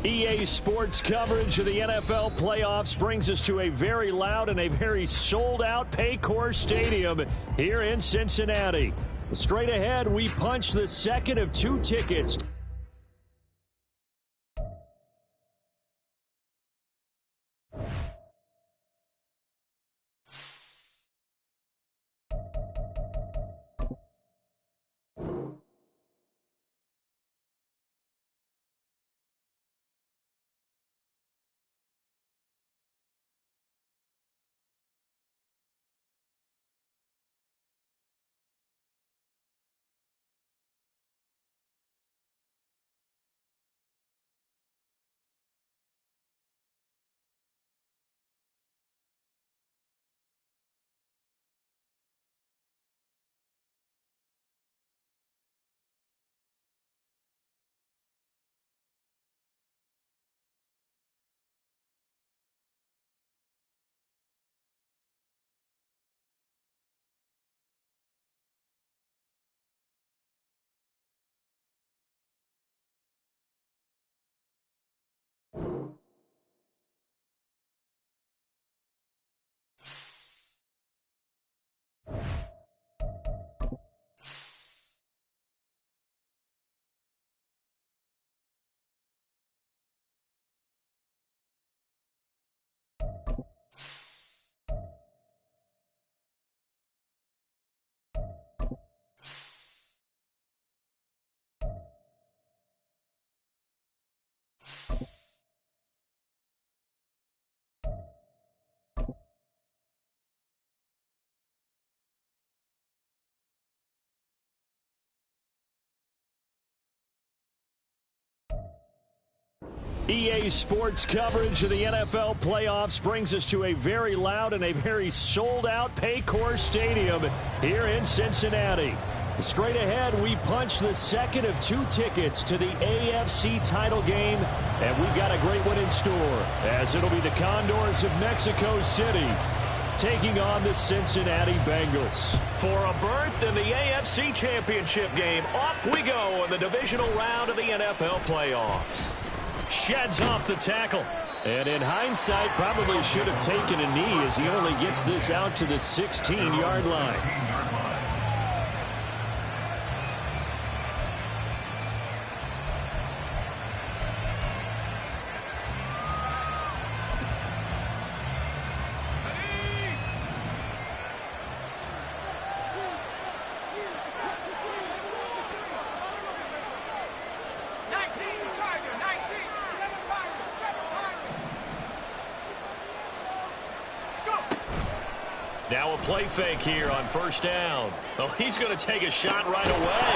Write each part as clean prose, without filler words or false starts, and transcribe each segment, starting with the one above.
EA Sports coverage of the NFL playoffs brings us to a very loud and a very sold-out Paycor Stadium here in Cincinnati. Straight ahead, we punch the second of two tickets. EA Sports coverage of the NFL playoffs brings us to a very loud and a very sold-out Paycor Stadium here in Cincinnati. Straight ahead, we punch the second of two tickets to the AFC title game, and we've got a great one in store, as it'll be the Condors of Mexico City taking on the Cincinnati Bengals. For a berth in the AFC Championship game, off we go in the divisional round of the NFL playoffs. Sheds off the tackle. And in hindsight, probably should have taken a knee as he only gets this out to the 16-yard line. Now a play fake here on first down. Oh, he's going to take a shot right away.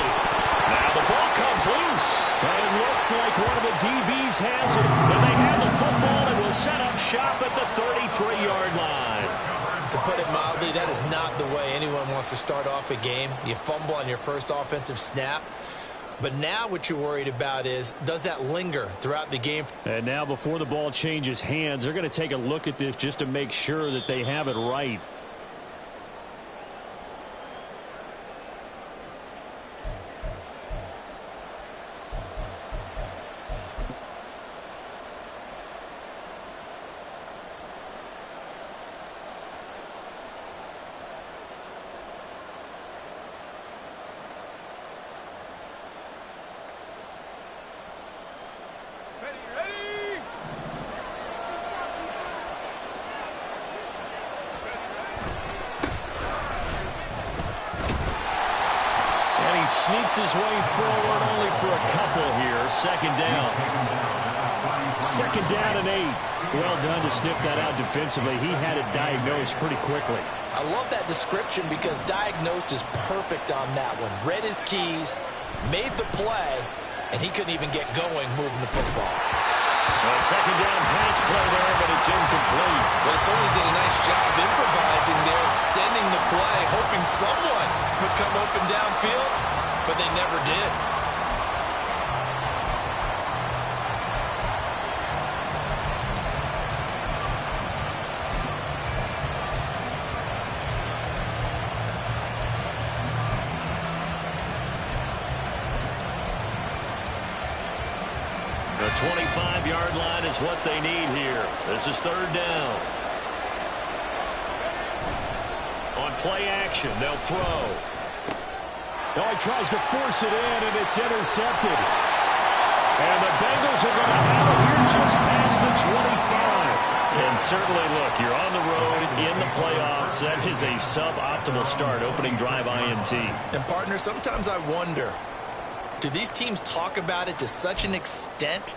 Now the ball comes loose. And it looks like one of the DBs has it. And they have the football and will set up shop at the 33-yard line. To put it mildly, that is not the way anyone wants to start off a game. You fumble on your first offensive snap. But now what you're worried about is, does that linger throughout the game? And now before the ball changes hands, they're going to take a look at this just to make sure that they have it right. Sneaks his way forward only for a couple here. Second down. Second down and 8. Well done to sniff that out defensively. He had it diagnosed pretty quickly. I love that description because diagnosed is perfect on that one. Read his keys, made the play, and he couldn't even get going moving the football. Well, second down pass play there, but it's incomplete. Well, certainly did a nice job improvising there, extending the play, hoping someone would come open downfield. But they never did. The 25-yard line is what they need here. This is third down. On play action, they'll throw. Oh, he tries to force it in, and it's intercepted. And the Bengals are going to have it here just past the 25. And certainly, look, you're on the road in the playoffs. That is a suboptimal start, opening drive INT. And, partner, sometimes I wonder, do these teams talk about it to such an extent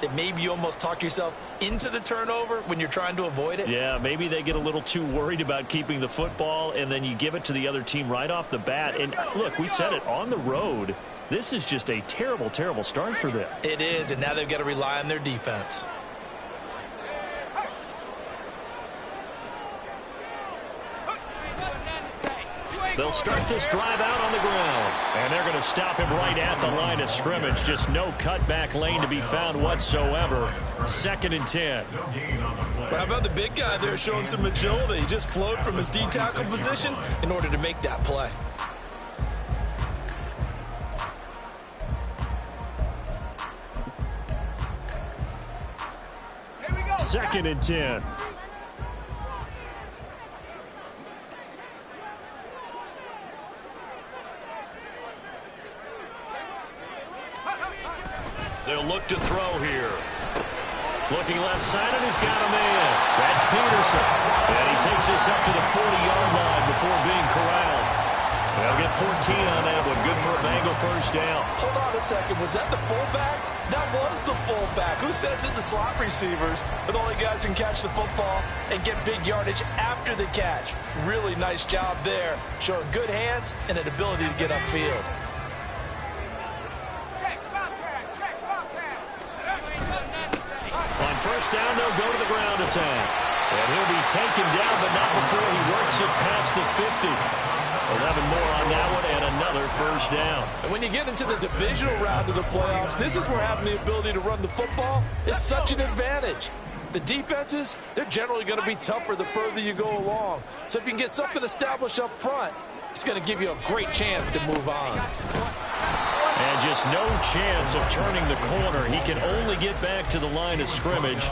that maybe you almost talk yourself into the turnover when you're trying to avoid it? Yeah, maybe they get a little too worried about keeping the football, and then you give it to the other team right off the bat. And, look, we said it, on the road, this is just a terrible, terrible start for them. It is, and now they've got to rely on their defense. They'll start this drive out on the ground. And they're going to stop him right at the line of scrimmage. Just no cutback lane to be found whatsoever. 2nd and 10. Well, how about the big guy there showing some agility? He just flowed from his D-tackle position in order to make that play. Here we go. 2nd and 10. They'll look to throw here. Looking left side, and he's got a man. That's Peterson. And he takes this up to the 40-yard line before being corralled. They'll get 14 on that one. Good for a Bengal first down. Hold on a second. Was that the fullback? That was the fullback. Who says it to slot receivers are the only guys who can catch the football and get big yardage after the catch? Really nice job there. Showing good hands and an ability to get upfield. On first down, they'll go to the ground attack. And he'll be taken down, but not before he works it past the 50. 11 more on that one, and another first down. And when you get into the divisional round of the playoffs, this is where having the ability to run the football is such an advantage. The defenses, they're generally going to be tougher the further you go along. So if you can get something established up front, it's going to give you a great chance to move on. And just no chance of turning the corner. He can only get back to the line of scrimmage.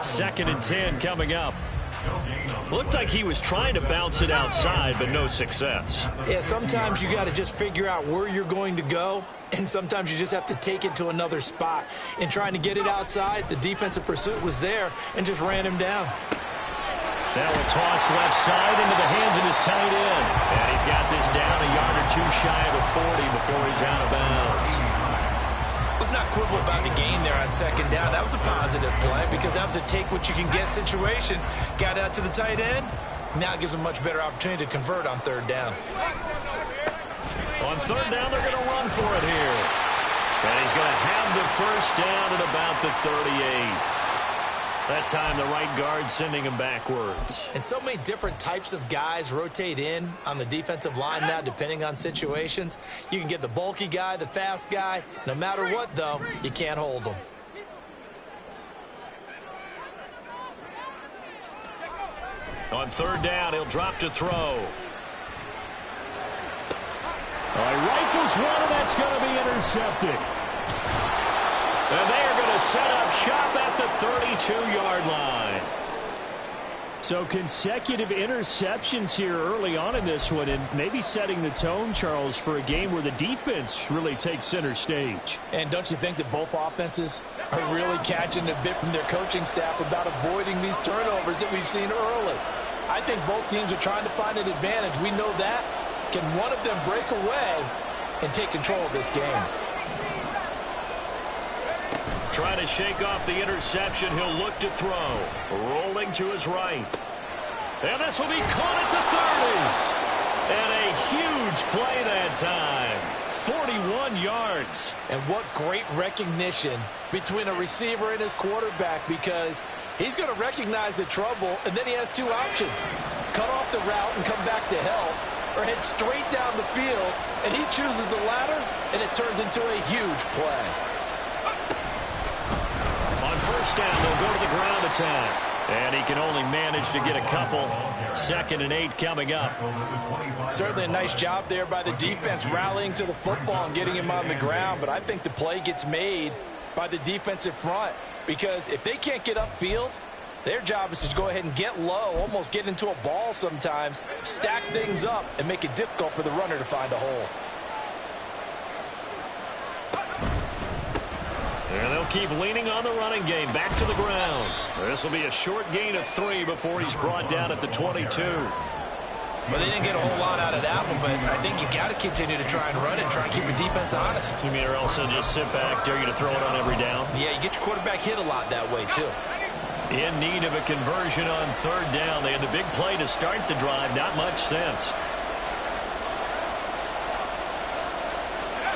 2nd and 10 coming up. Looked like he was trying to bounce it outside, but no success. Yeah, sometimes you got to just figure out where you're going to go, and sometimes you just have to take it to another spot. In trying to get it outside, the defensive pursuit was there and just ran him down. That will toss left side into the hands of his tight end. And he's got this down a yard or two shy of the 40 before he's out of bounds. Let's not quibble about the gain there on 2nd down. That was a positive play because that was a take-what-you-can-get situation. Got out to the tight end. Now it gives him a much better opportunity to convert on 3rd down. On 3rd down, they're going to run for it here. And he's going to have the first down at about the 38. That time, the right guard sending him backwards. And so many different types of guys rotate in on the defensive line now, depending on situations. You can get the bulky guy, the fast guy. No matter what, though, you can't hold them. On 3rd down, he'll drop to throw. He rifles one, and that's going to be intercepted. And they are going to set up shop at the 32-yard line. So consecutive interceptions here early on in this one, and maybe setting the tone, Charles, for a game where the defense really takes center stage. And don't you think that both offenses are really catching a bit from their coaching staff about avoiding these turnovers that we've seen early? I think both teams are trying to find an advantage. We know that. Can one of them break away and take control of this game? Trying to shake off the interception. He'll look to throw. Rolling to his right. And this will be caught at the 30. And a huge play that time. 41 yards. And what great recognition between a receiver and his quarterback, because he's going to recognize the trouble, and then he has two options. Cut off the route and come back to help, or head straight down the field, and he chooses the latter, and it turns into a huge play. On first down, they'll go to the ground attack. And he can only manage to get a couple. 2nd and 8 coming up. Certainly a nice job there by the defense rallying to the football and getting him on the ground. But I think the play gets made by the defensive front, because if they can't get upfield, their job is to go ahead and get low, almost get into a ball sometimes, stack things up, and make it difficult for the runner to find a hole. And they'll keep leaning on the running game back to the ground. This will be a short gain of 3 before he's brought down at the 22. Well, they didn't get a whole lot out of that one, but I think you got to continue to try and run and try and keep your defense honest. You mean or else just sit back, dare you to throw it on every down? Yeah, you get your quarterback hit a lot that way, too. In need of a conversion on 3rd down. They had the big play to start the drive. Not much sense.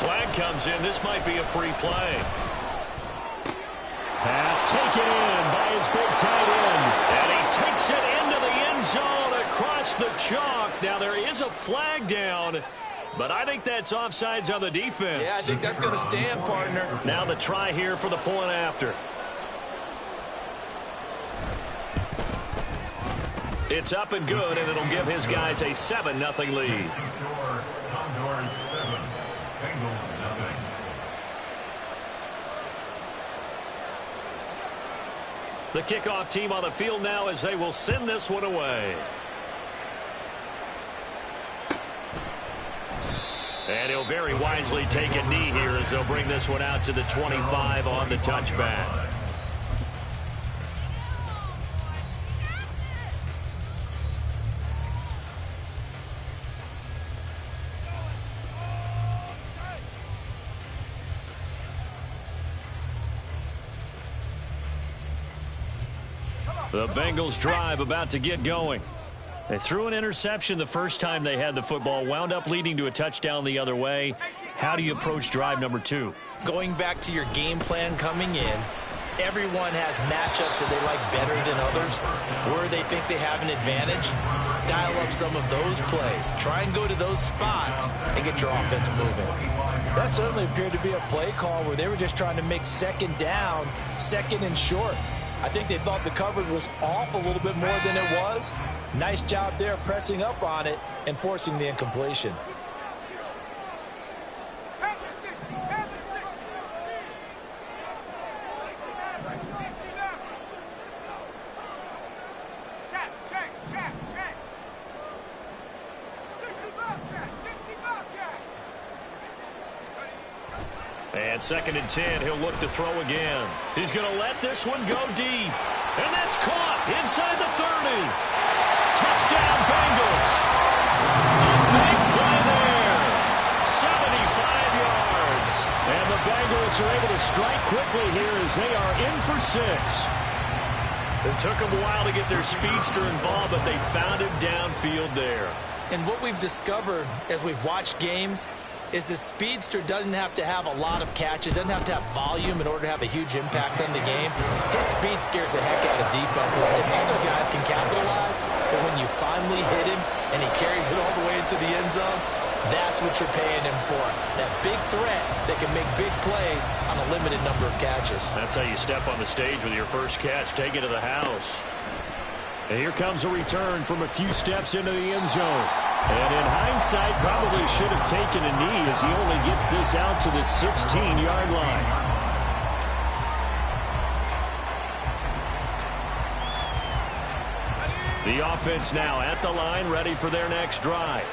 Flag comes in. This might be a free play. Pass taken in by his big tight end. And he takes it into the end zone across the chalk. Now there is a flag down, but I think that's offsides on the defense. Yeah, I think that's going to stand, partner. Now the try here for the point after. It's up and good, and it'll give his guys a 7-0 lead. The kickoff team on the field now as they will send this one away. And he'll very wisely take a knee here as they'll bring this one out to the 25 on the touchback. The Bengals drive about to get going. They threw an interception the first time they had the football, wound up leading to a touchdown the other way. How do you approach drive number 2? Going back to your game plan coming in, everyone has matchups that they like better than others, where they think they have an advantage. Dial up some of those plays. Try and go to those spots and get your offense moving. That certainly appeared to be a play call where they were just trying to make 2nd down, 2nd and short. I think they thought the coverage was off a little bit more than it was. Nice job there pressing up on it and forcing the incompletion. And 2nd and 10, he'll look to throw again. He's going to let this one go deep. And that's caught inside the 30. Touchdown, Bengals. A big play there. 75 yards. And the Bengals are able to strike quickly here as they are in for 6. It took them a while to get their speedster involved, but they found him downfield there. And what we've discovered as we've watched games is the speedster doesn't have to have a lot of catches, doesn't have to have volume in order to have a huge impact on the game. His speed scares the heck out of defenses, and other guys can capitalize, but when you finally hit him and he carries it all the way into the end zone, that's what you're paying him for. That big threat that can make big plays on a limited number of catches. That's how you step on the stage with your first catch. Take it to the house. And here comes a return from a few steps into the end zone. And in hindsight, probably should have taken a knee as he only gets this out to the 16-yard line. The offense now at the line, ready for their next drive.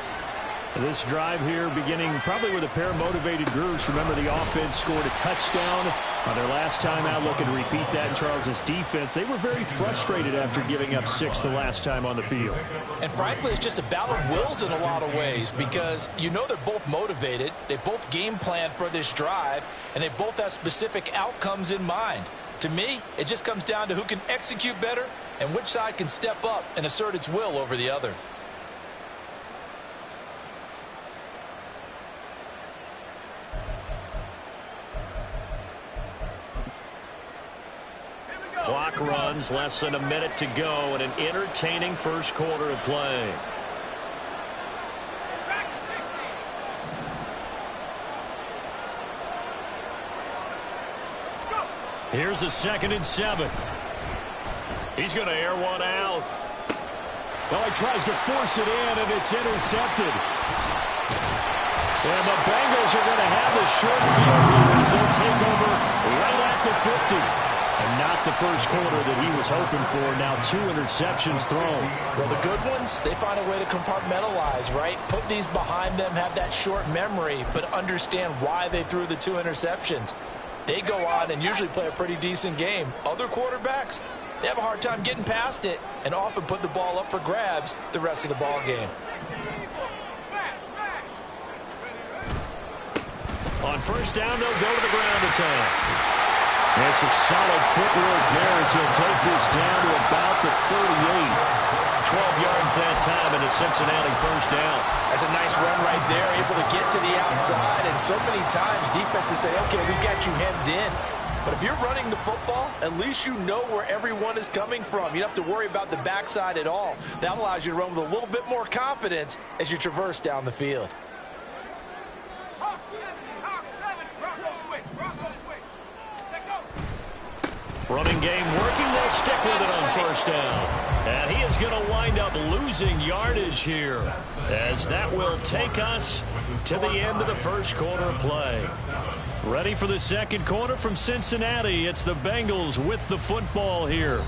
This drive here beginning probably with a pair of motivated groups. Remember, the offense scored a touchdown on their last time out. Looking to repeat that in Charles' defense. They were very frustrated after giving up 6 the last time on the field. And frankly, it's just a battle of wills in a lot of ways because you know they're both motivated. They both game plan for this drive, and they both have specific outcomes in mind. To me, it just comes down to who can execute better and which side can step up and assert its will over the other. Clock runs, less than a minute to go, and an entertaining first quarter of play. Here's a 2nd and 7. He's going to air one out. Well, he tries to force it in, and it's intercepted. And the Bengals are going to have the short field here as they'll take over right at at the 50. And not the first quarter that he was hoping for. Now 2 interceptions thrown. Well, the good ones, they find a way to compartmentalize, right? Put these behind them, have that short memory, but understand why they threw the 2 interceptions. They go on and usually play a pretty decent game. Other quarterbacks, they have a hard time getting past it and often put the ball up for grabs the rest of the ball game. On first down, they'll go to the ground attack. There's some solid footwork there as he'll take this down to about the 38. 12 yards that time and a Cincinnati first down. That's a nice run right there, able to get to the outside. And so many times defenses say, okay, we got you hemmed in. But if you're running the football, at least you know where everyone is coming from. You don't have to worry about the backside at all. That allows you to run with a little bit more confidence as you traverse down the field. Running game working. They'll stick with it on first down. And he is going to wind up losing yardage here, as that will take us to the end of the first quarter of play. Ready for the second quarter from Cincinnati. It's the Bengals with the football here,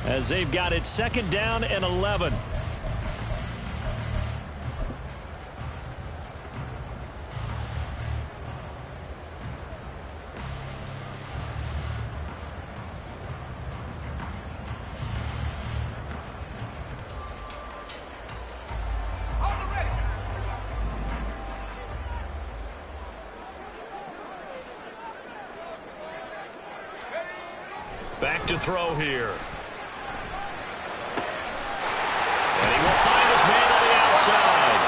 as they've got it 2nd down and 11. Back to throw here. And he will find his man on the outside.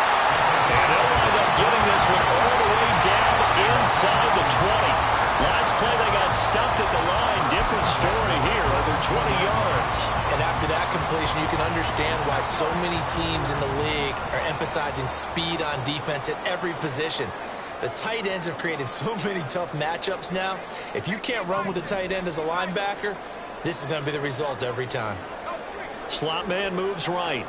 And he'll wind up getting this one all the way down inside the 20. Last play they got stuffed at the line. Different story here, over 20 yards. And after that completion, you can understand why so many teams in the league are emphasizing speed on defense at every position. The tight ends have created so many tough matchups now. If you can't run with a tight end as a linebacker, this is going to be the result every time. Slot man moves right.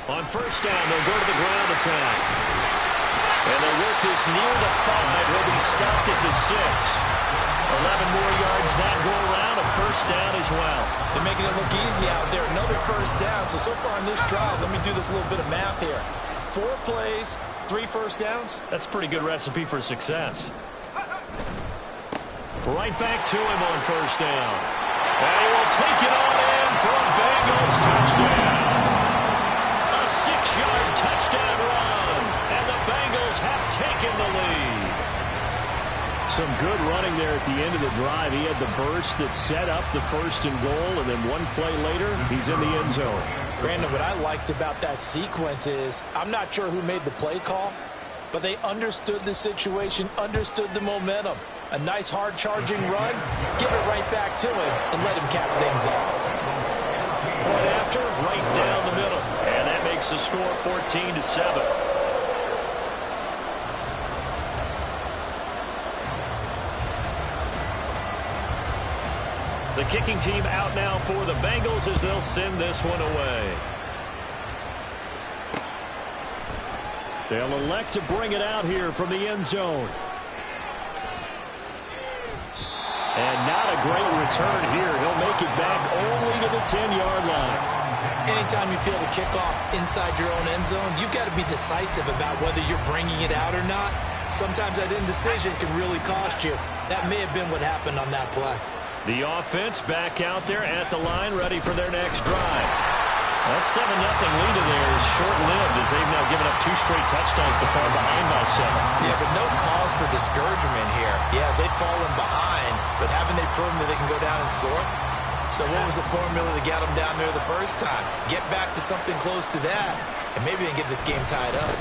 On first down, they'll go to the ground attack. And they'll work this near the 5. He'll be stopped at the 6. 11 more yards that go around, a first down as well. They're making it look easy out there. Another first down. So far on this drive, let me do this little bit of math here. 4 plays, 3 first downs. That's a pretty good recipe for success. Right back to him on first down. And he will take it on in for a Bengals touchdown. A 6-yard touchdown run. And the Bengals have taken the lead. Some good running there at the end of the drive. He had the burst that set up the 1st and goal, and then 1 play later, he's in the end zone. Brandon, what I liked about that sequence is, I'm not sure who made the play call, but they understood the situation, understood the momentum. A nice hard-charging run, give it right back to him, and let him cap things off. Point after, right down the middle. And that makes the score 14-7. The kicking team out now for the Bengals as they'll send this one away. They'll elect to bring it out here from the end zone. And not a great return here. He'll make it back only to the 10-yard line. Anytime you feel the kickoff inside your own end zone, you've got to be decisive about whether you're bringing it out or not. Sometimes that indecision can really cost you. That may have been what happened on that play. The offense back out there at the line, ready for their next drive. That 7-0 lead in there is short-lived as they've now given up 2 straight touchdowns to fall behind by 7. Yeah, but no cause for discouragement here. Yeah, they've fallen behind, but haven't they proven that they can go down and score? So what was the formula that got them down there the first time? Get back to something close to that, and maybe they can get this game tied up.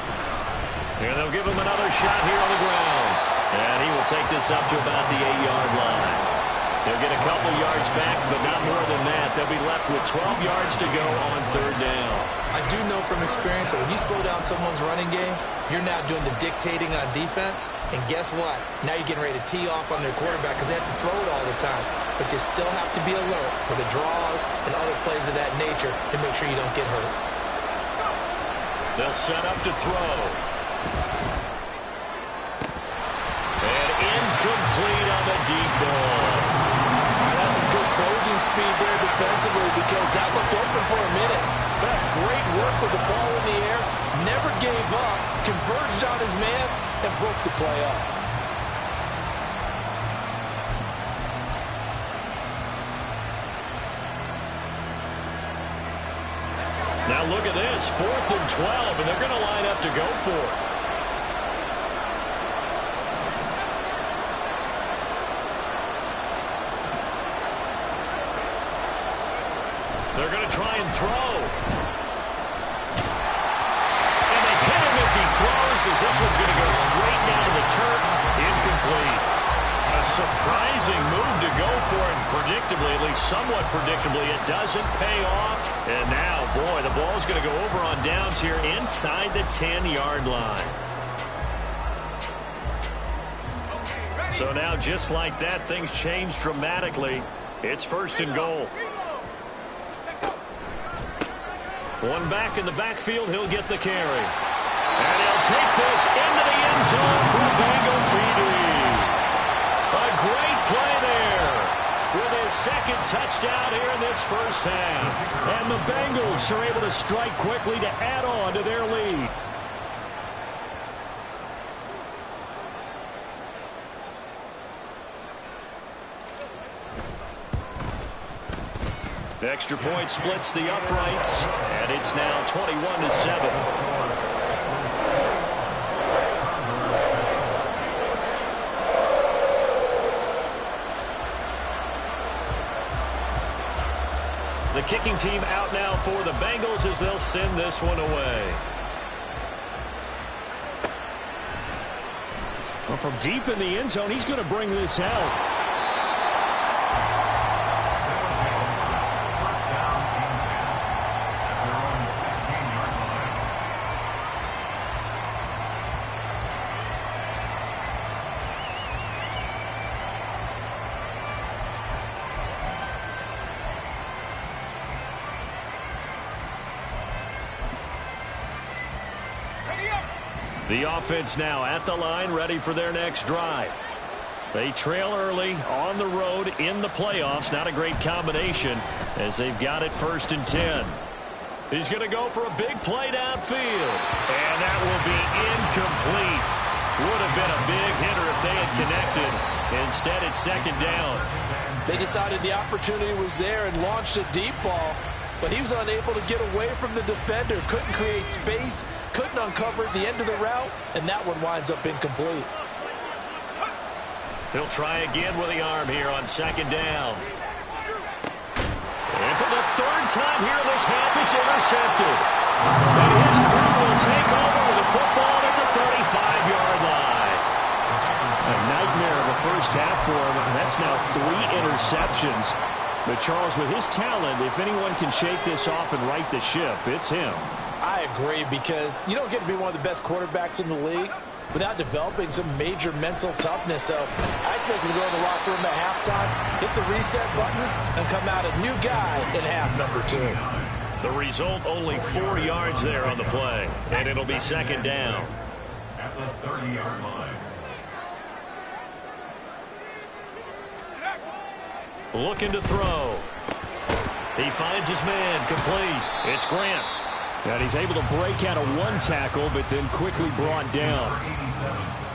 And they'll give him another shot here on the ground. And he will take this up to about the 8-yard line. They'll get a couple yards back, but not more than that. They'll be left with 12 yards to go on 3rd down. I do know from experience that when you slow down someone's running game, you're now doing the dictating on defense. And guess what? Now you're getting ready to tee off on their quarterback because they have to throw it all the time. But you still have to be alert for the draws and other plays of that nature to make sure you don't get hurt. They'll set up to throw. speed there defensively because that looked open for a minute. But that's great work with the ball in the air. Never gave up, converged on his man, and broke the play up. Now look at this, 4th and 12, and they're going to line up to go for it. They're going to try and throw. And they hit him as he throws, as this one's going to go straight down to the turf. Incomplete. A surprising move to go for it. Predictably, at least somewhat predictably, it doesn't pay off. And now, boy, the ball's going to go over on downs here inside the 10-yard line. So now, just like that, things change dramatically. It's 1st and goal. One back in the backfield, he'll get the carry. And he'll take this into the end zone for a Bengal TD. A great play there with his 2nd touchdown here in this first half. And the Bengals are able to strike quickly to add on to their lead. The extra point splits the uprights, and it's now 21-7. The kicking team out now for the Bengals as they'll send this one away. Well, from deep in the end zone, he's going to bring this out. The offense now at the line, ready for their next drive. They trail early on the road in the playoffs. Not a great combination as they've got it 1st and 10. He's going to go for a big play downfield. And that will be incomplete. Would have been a big hitter if they had connected. Instead, it's 2nd down. They decided the opportunity was there and launched a deep ball. But he was unable to get away from the defender. Couldn't create space. Couldn't uncover the end of the route. And that one winds up incomplete. He'll try again with the arm here on 2nd down. And for the 3rd time here in this half, it's intercepted. And his crew will take over with the football at the 35-yard line. A nightmare of a first half for him. That's now 3 interceptions. But, Charles, with his talent, if anyone can shake this off and right the ship, it's him. I agree, because you don't get to be one of the best quarterbacks in the league without developing some major mental toughness. So I expect him to go in the locker room at halftime, hit the reset button, and come out a new guy in half number 2. The result, only 4 yards there on the play, and it'll be 2nd down. At the 30-yard line. Looking to throw. He finds his man, complete. It's Grant. And he's able to break out of one tackle, but then quickly brought down.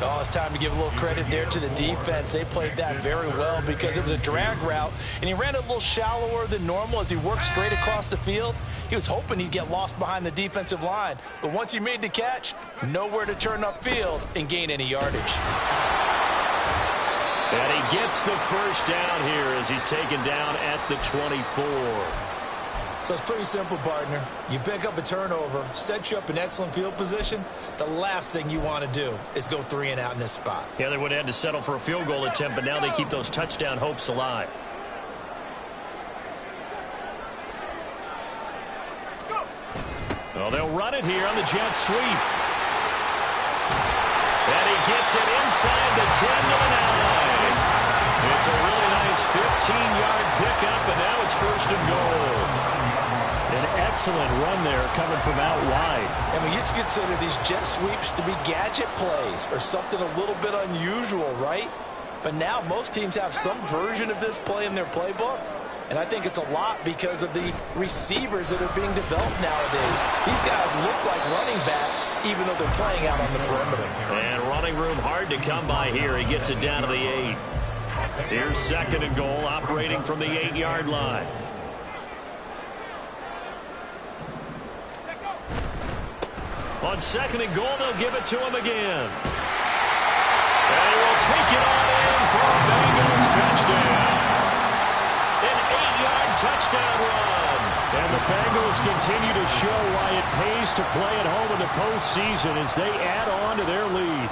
Oh, it's time to give a little credit there to the defense. They played that very well because it was a drag route, and he ran a little shallower than normal as he worked straight across the field. He was hoping he'd get lost behind the defensive line, but once he made the catch, nowhere to turn upfield and gain any yardage. And he gets the 1st down here as he's taken down at the 24. So it's pretty simple, partner. You pick up a turnover, set you up in excellent field position. The last thing you want to do is go 3 and out in this spot. Yeah, they would have had to settle for a field goal attempt, but now they keep those touchdown hopes alive. Well, they'll run it here on the jet sweep. And he gets it inside the 10 to the 9. It's a really nice 15-yard pickup, and now it's 1st and goal. An excellent run there coming from out wide. And we used to consider these jet sweeps to be gadget plays or something a little bit unusual, right? But now most teams have some version of this play in their playbook. And I think it's a lot because of the receivers that are being developed nowadays. These guys look like running backs, even though they're playing out on the perimeter. And running room hard to come by here. He gets it down to the 8. Here's 2nd and goal, operating from the 8-yard line. On 2nd and goal, they'll give it to him again. And he will take it all in for a Bengals touchdown. An 8-yard touchdown run. And the Bengals continue to show why it pays to play at home in the postseason as they add on to their lead.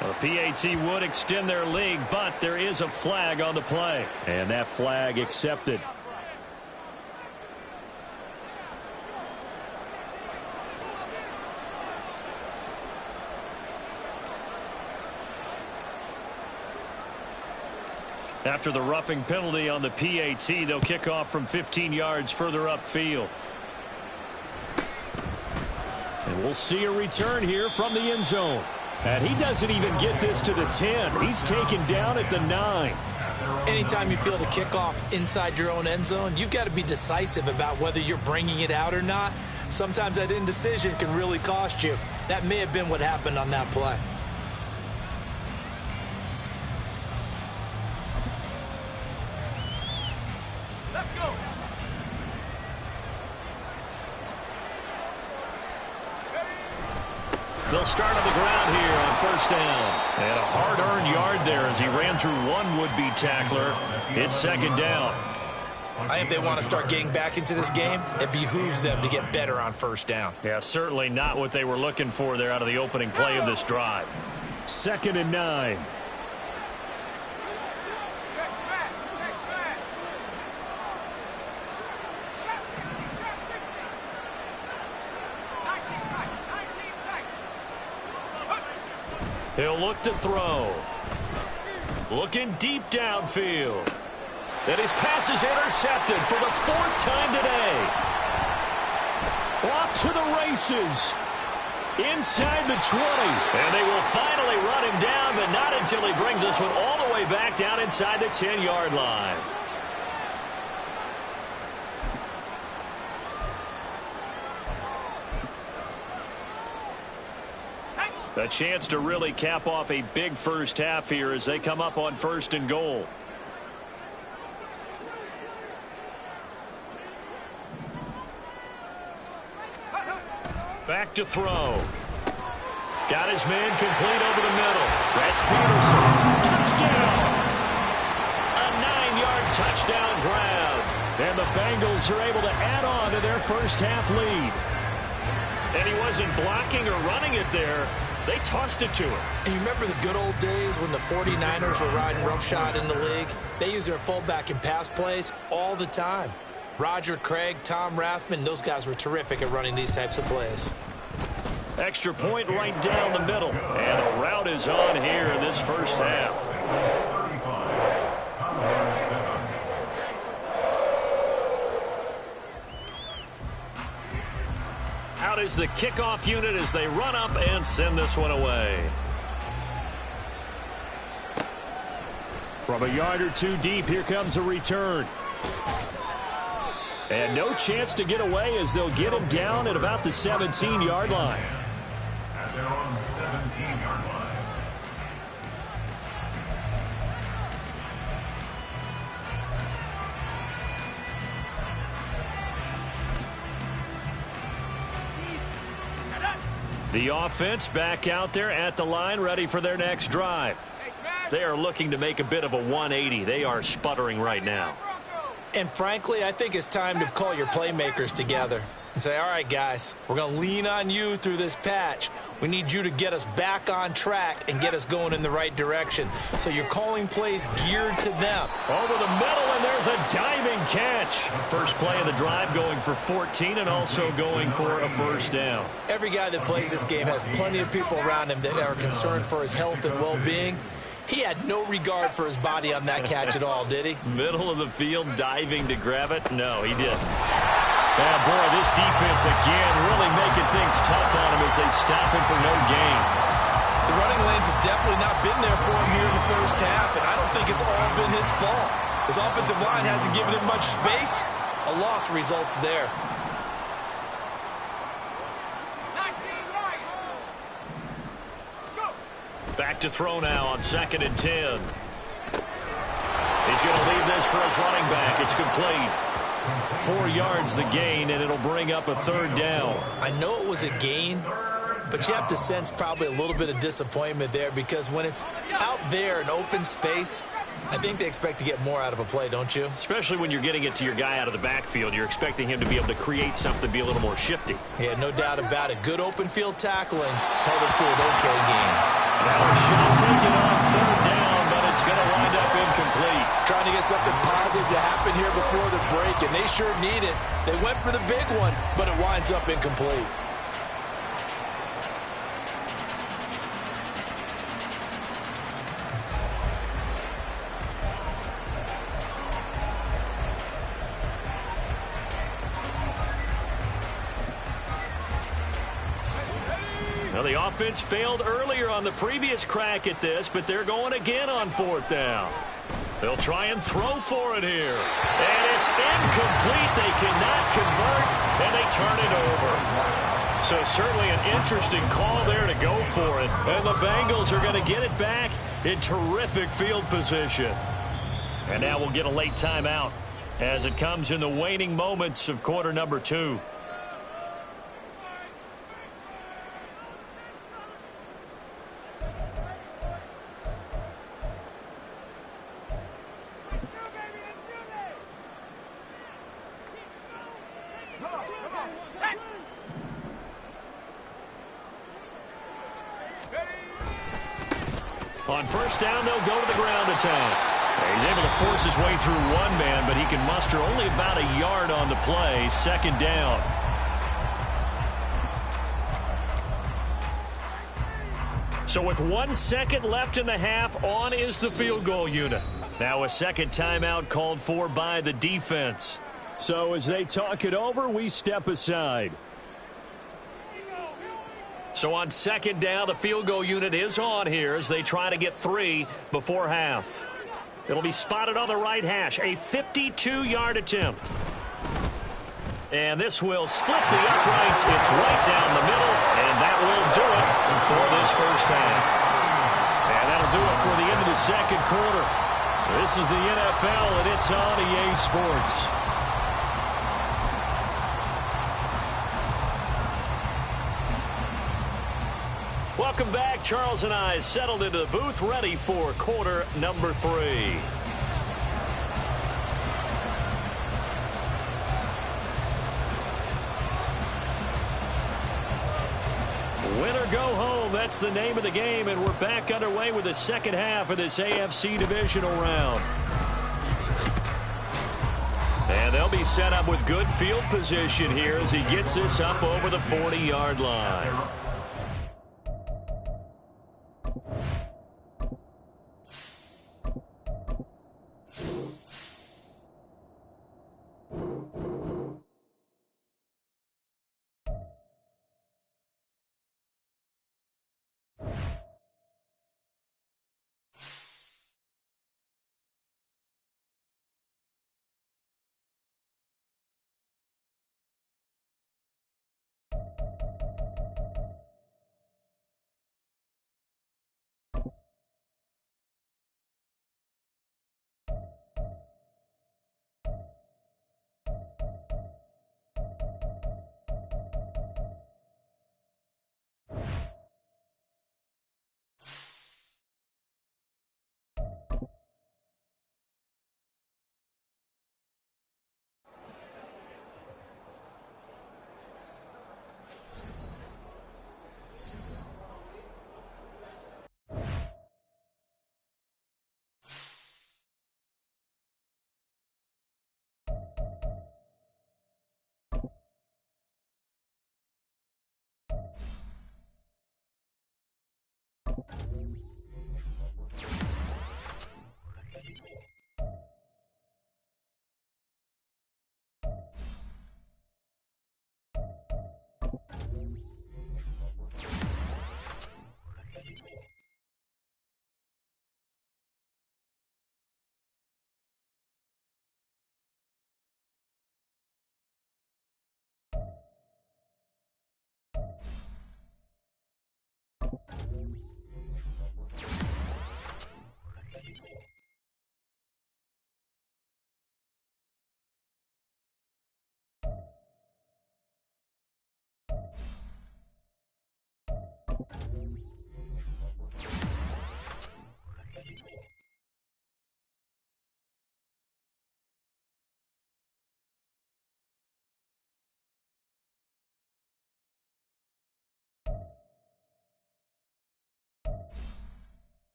The PAT would extend their lead, but there is a flag on the play. And that flag accepted. After the roughing penalty on the PAT, they'll kick off from 15 yards further upfield. And we'll see a return here from the end zone. And he doesn't even get this to the 10. He's taken down at the 9. Anytime you feel the kickoff inside your own end zone, you've got to be decisive about whether you're bringing it out or not. Sometimes that indecision can really cost you. That may have been what happened on that play. They'll start on the ground here on 1st down. And a hard-earned yard there as he ran through one would-be tackler. It's 2nd down. I think if they want to start getting back into this game, it behooves them to get better on 1st down. Yeah, certainly not what they were looking for there out of the opening play of this drive. 2nd and 9. He'll look to throw. Looking deep downfield. And his pass is intercepted for the 4th time today. Off to the races. Inside the 20. And they will finally run him down, but not until he brings this one all the way back down inside the 10-yard line. A chance to really cap off a big first half here as they come up on 1st and goal. Back to throw. Got his man complete over the middle. That's Peterson. Touchdown. A 9-yard touchdown grab. And the Bengals are able to add on to their first half lead. And he wasn't blocking or running it there. They tossed it to him. And you remember the good old days when the 49ers were riding roughshod in the league? They used their fullback in pass plays all the time. Roger Craig, Tom Rathman, those guys were terrific at running these types of plays. Extra point right down the middle. And a route is on here in this first half. Out is the kickoff unit as they run up and send this one away. From a yard or two deep, here comes a return. And no chance to get away as they'll get him down at about the 17-yard line. At their own 17-yard line. The offense back out there at the line, ready for their next drive. They are looking to make a bit of a 180. They are sputtering right now. And frankly, I think it's time to call your playmakers together and say, all right, guys, we're going to lean on you through this patch. We need you to get us back on track and get us going in the right direction. So you're calling plays geared to them. Over the middle, and there's a diving catch. First play of the drive going for 14 and also going for a first down. Every guy that plays this game has plenty of people around him that are concerned for his health and well-being. He had no regard for his body on that catch at all, did he? Middle of the field, diving to grab it? No, he didn't. Yeah, boy, this defense again really making things tough on him as they stop him for no gain. The the running lanes have definitely not been there for him here in the first half, and I don't think it's all been his fault. His offensive line hasn't given him much space. A loss results there. Back to throw now on 2nd and 10. He's going to leave this for his running back. It's complete. 4 yards the gain, and it'll bring up a 3rd down. I know it was a gain, but you have to sense probably a little bit of disappointment there, because when it's out there in open space, I think they expect to get more out of a play, don't you? Especially when you're getting it to your guy out of the backfield. You're expecting him to be able to create something, be a little more shifty. Yeah, no doubt about it. Good open field tackling held it to an okay gain. Now a shot taken on 3rd down, but it's going to wind up incomplete. Trying to get something positive to happen here before the break, and they sure need it. They went for the big one, but it winds up incomplete. Well, the offense failed earlier on the previous crack at this, but they're going again on 4th down. They'll try and throw for it here. And it's incomplete. They cannot convert, and they turn it over. So certainly an interesting call there to go for it. And the Bengals are going to get it back in terrific field position. And now we'll get a late timeout as it comes in the waning moments of quarter number 2. On 1st down, they'll go to the ground attack. He's able to force his way through 1 man, but he can muster only about a yard on the play. 2nd down. So with 1 second left in the half, on is the field goal unit. Now a second timeout called for by the defense. So as they talk it over, we step aside. So on 2nd down, the field goal unit is on here as they try to get 3 before half. It'll be spotted on the right hash. A 52-yard attempt. And this will split the uprights. It's right down the middle, and that will do it for this first half. And that'll do it for the end of the 2nd quarter. This is the NFL, and it's on EA Sports. Welcome back. Charles and I settled into the booth, ready for quarter number 3. Win or go home, that's the name of the game, and we're back underway with the 2nd half of this AFC divisional round. And they'll be set up with good field position here as he gets this up over the 40-yard line.